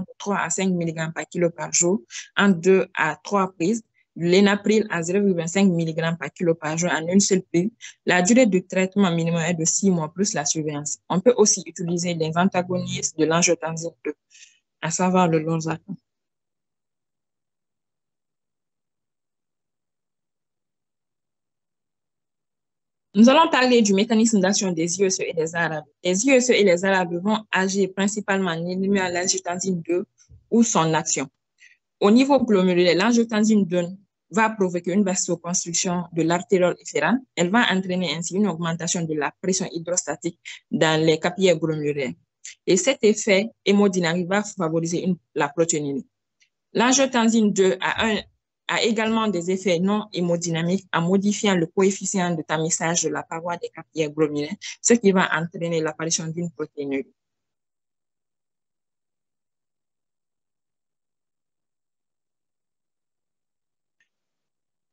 concentration de 3 à 5 mg par kilo par jour en 2 à 3 prises, du Lénapril à 0,25 mg par kilo par jour en une seule prise. La durée de traitement minimum est de 6 mois plus la surveillance. On peut aussi utiliser les antagonistes de l'angiotensine 2, à savoir le lorzatin. Nous allons parler du mécanisme d'action des IEC et des ARAB. Les IEC et les ARAB vont agir principalement en éliminant l'angiotensine 2 ou son action. Au niveau glomérulaire, l'angiotensine 2 va provoquer une vasoconstriction de l'artériole efférente. Elle va entraîner ainsi une augmentation de la pression hydrostatique dans les capillaires glomérulaires. Et cet effet hémodynamique va favoriser la protéinurie. L'angiotensine 2 a également des effets non hémodynamiques en modifiant le coefficient de tamissage de la paroi des capillaires glomérulaires, ce qui va entraîner l'apparition d'une protéinurie.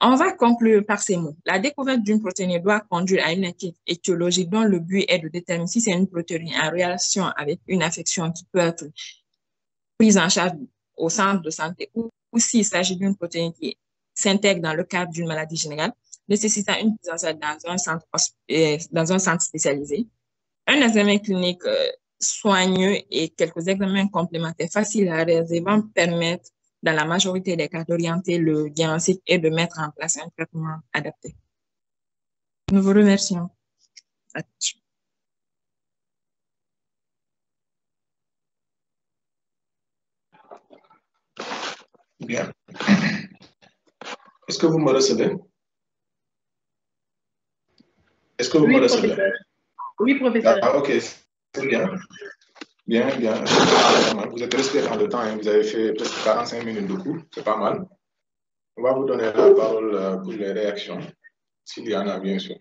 On va conclure par ces mots. La découverte d'une protéine doit conduire à une enquête étiologique dont le but est de déterminer si c'est une protéine en relation avec une affection qui peut être prise en charge au centre de santé ou s'il s'agit d'une protéine qui s'intègre dans le cadre d'une maladie générale, nécessitant une prise en charge dans un centre spécialisé. Un examen clinique soigneux et quelques examens complémentaires faciles à réaliser vont permettre dans la majorité des cas d'orienter le diagnostic et de mettre en place un traitement adapté. Nous vous remercions. Bien. Est-ce que vous me recevez? Est-ce que vous me recevez? Professeur. Oui, professeur. Ah, ok, c'est bien. Bien. Vous êtes resté dans le temps, hein. Vous avez fait presque 45 minutes de cours, c'est pas mal. On va vous donner la parole pour les réactions, s'il y en a, bien sûr.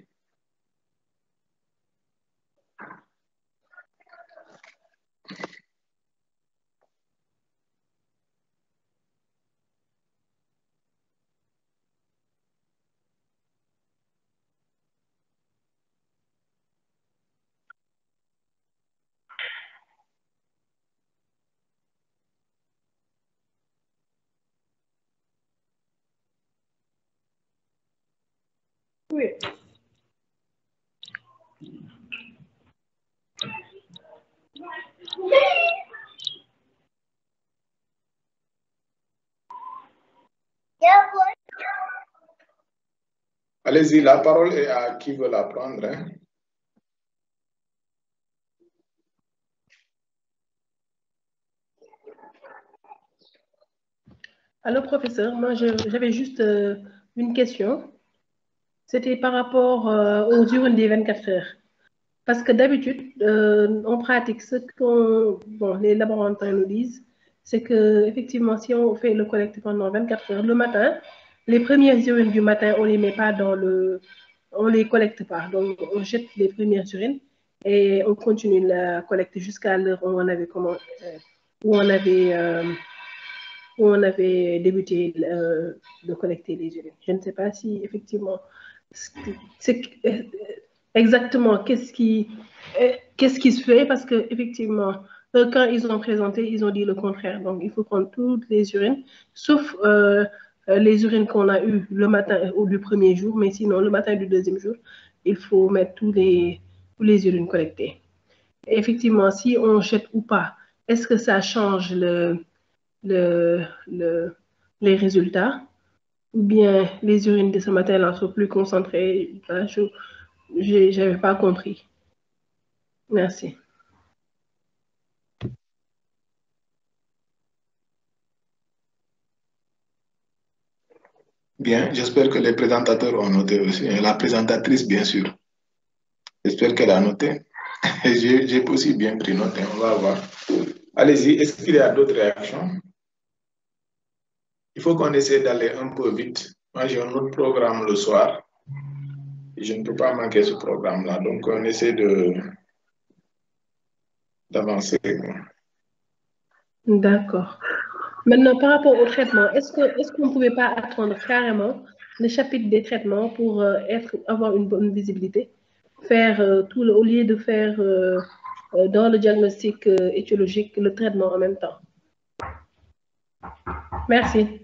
Oui. Allez-y, la parole est à qui veut la prendre, hein? Alors, professeur, moi, j'avais juste une question. C'était par rapport aux urines des 24 heures. Parce que d'habitude, on pratique ce que les laboratoires nous disent, c'est que effectivement, si on fait le collecte pendant 24 heures, le matin, les premières urines du matin, on les met pas on les collecte pas. Donc, on jette les premières urines et on continue la collecte jusqu'à l'heure où on avait débuté de collecter les urines. Je ne sais pas si effectivement, exactement qu'est-ce qui se fait, parce que effectivement, quand ils ont présenté, ils ont dit le contraire. Donc, il faut prendre toutes les urines, sauf les urines qu'on a eues le matin ou du premier jour, mais sinon, le matin du deuxième jour, il faut mettre tous les urines collectées. Et effectivement, si on jette ou pas, est-ce que ça change les résultats, ou bien les urines de ce matin-là sont plus concentrées? Je n'avais pas compris. Merci. Bien, j'espère que les présentateurs ont noté aussi. La présentatrice, bien sûr. J'espère qu'elle a noté. J'ai aussi bien pris note, on va voir. Allez-y, est-ce qu'il y a d'autres réactions? Il faut qu'on essaie d'aller un peu vite. Moi, j'ai un autre programme le soir. Et je ne peux pas manquer ce programme-là. Donc, on essaie d'avancer. D'accord. Maintenant, par rapport au traitement, est-ce qu'on ne pouvait pas attendre carrément le chapitre des traitements pour avoir une bonne visibilité? Faire au lieu de faire dans le diagnostic étiologique le traitement en même temps? Merci.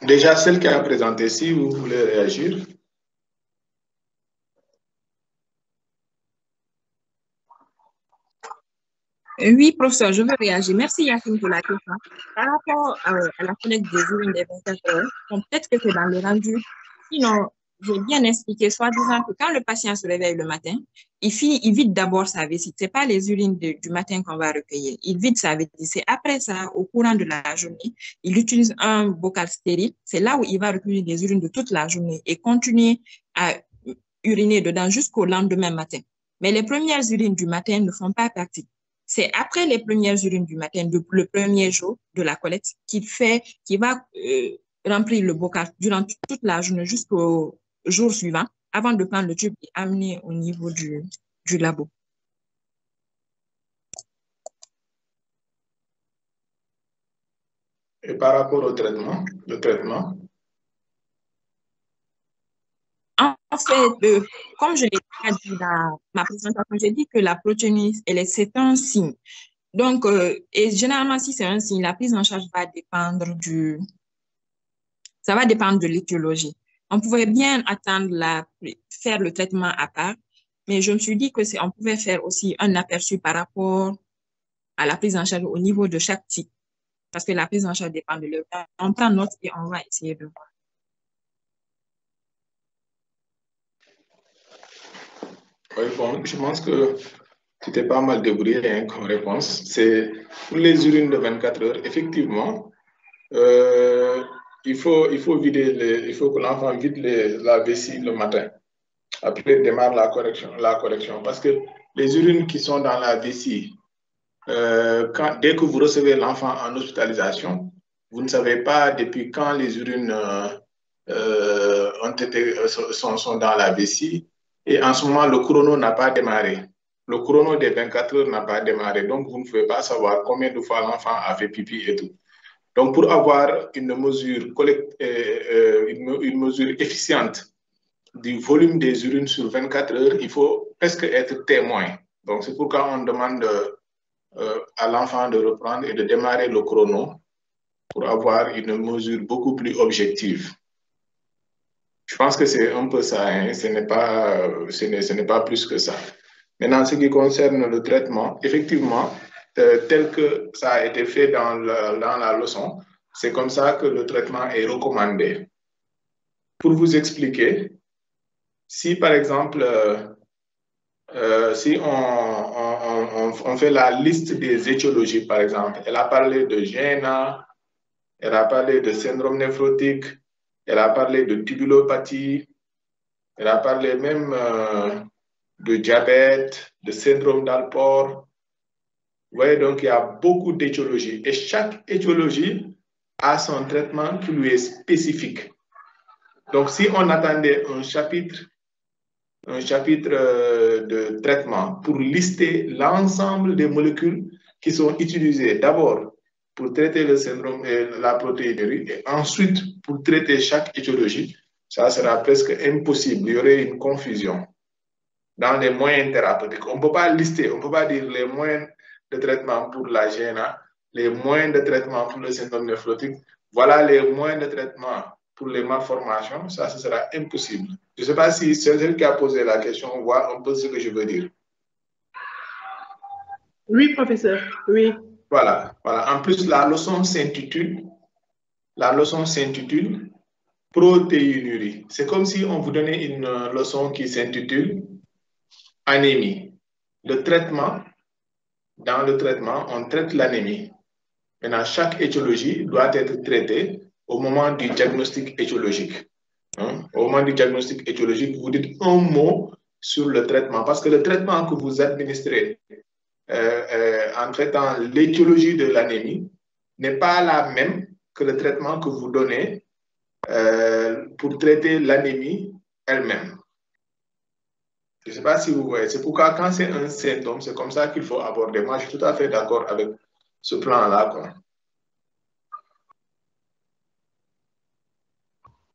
Déjà, celle qui a présenté, si vous voulez réagir. Oui, professeur, je veux réagir. Merci, Yacine, pour la question. Par rapport à la collecte des urines des 24 heures, bon, peut-être que c'est dans le rendu. Sinon, j'ai bien expliqué, soit disant que quand le patient se réveille le matin, il vide d'abord sa vessie. Ce n'est pas les urines du matin qu'on va recueillir. Il vide sa vessie. C'est après ça, au courant de la journée, il utilise un bocal stérile. C'est là où il va recueillir les urines de toute la journée et continuer à uriner dedans jusqu'au lendemain matin. Mais les premières urines du matin ne font pas partie. C'est après les premières urines du matin, le premier jour de la collecte, qu'il va remplir le bocal durant toute la journée jusqu'au jour suivant, avant de prendre le tube et amener au niveau du labo. Et par rapport au traitement, le traitement? En fait, comme je l'ai dit dans ma présentation, j'ai dit que la protéine, c'est un signe. Donc, et généralement, si c'est un signe, la prise en charge va dépendre ça va dépendre de l'étiologie. On pouvait bien attendre faire le traitement à part, mais je me suis dit que on pouvait faire aussi un aperçu par rapport à la prise en charge au niveau de chaque type, parce que la prise en charge dépend de l'œuvre. On prend note et on va essayer de voir. Oui, bon, je pense que c'était pas mal débrouillé hein, comme réponse. C'est pour les urines de 24 heures, effectivement, il faut que l'enfant vide la vessie le matin. Après, démarre la correction. Parce que les urines qui sont dans la vessie, dès que vous recevez l'enfant en hospitalisation, vous ne savez pas depuis quand les urines sont dans la vessie. Et en ce moment, le chrono n'a pas démarré. Le chrono des 24 heures n'a pas démarré. Donc, vous ne pouvez pas savoir combien de fois l'enfant a fait pipi et tout. Donc, pour avoir une mesure efficiente du volume des urines sur 24 heures, il faut presque être témoin. Donc, c'est pourquoi on demande à l'enfant de reprendre et de démarrer le chrono pour avoir une mesure beaucoup plus objective. Je pense que c'est un peu ça, hein. Ce n'est pas plus que ça. Maintenant, ce qui concerne le traitement, effectivement, tel que ça a été fait dans la leçon, c'est comme ça que le traitement est recommandé. Pour vous expliquer, si par exemple, si on fait la liste des étiologies, par exemple, elle a parlé de GNA, elle a parlé de syndrome néphrotique, elle a parlé de tubulopathie, elle a parlé même de diabète, de syndrome d'Alport. Vous voyez, donc il y a beaucoup d'étiologies. Et chaque étiologie a son traitement qui lui est spécifique. Donc, si on attendait un chapitre de traitement pour lister l'ensemble des molécules qui sont utilisées d'abord pour traiter le syndrome et la protéinurie et ensuite pour traiter chaque étiologie, ça sera presque impossible. Il y aurait une confusion dans les moyens thérapeutiques. On ne peut pas lister, on ne peut pas dire les moyens de traitement pour la GNA, les moyens de traitement pour le syndrome néphrotique, voilà les moyens de traitement pour les malformations, ça, ce sera impossible. Je ne sais pas si celui qui a posé la question voit un peu ce que je veux dire. Oui, professeur, oui. Voilà. En plus, la leçon s'intitule protéinurie. C'est comme si on vous donnait une leçon qui s'intitule anémie. Dans le traitement, on traite l'anémie. Maintenant, chaque étiologie doit être traitée au moment du diagnostic étiologique. Au moment du diagnostic étiologique, vous dites un mot sur le traitement, parce que le traitement que vous administrez en traitant l'étiologie de l'anémie n'est pas la même que le traitement que vous donnez pour traiter l'anémie elle-même. Je ne sais pas si vous voyez. C'est pourquoi quand c'est un symptôme, c'est comme ça qu'il faut aborder. Moi, je suis tout à fait d'accord avec ce plan-là, quoi.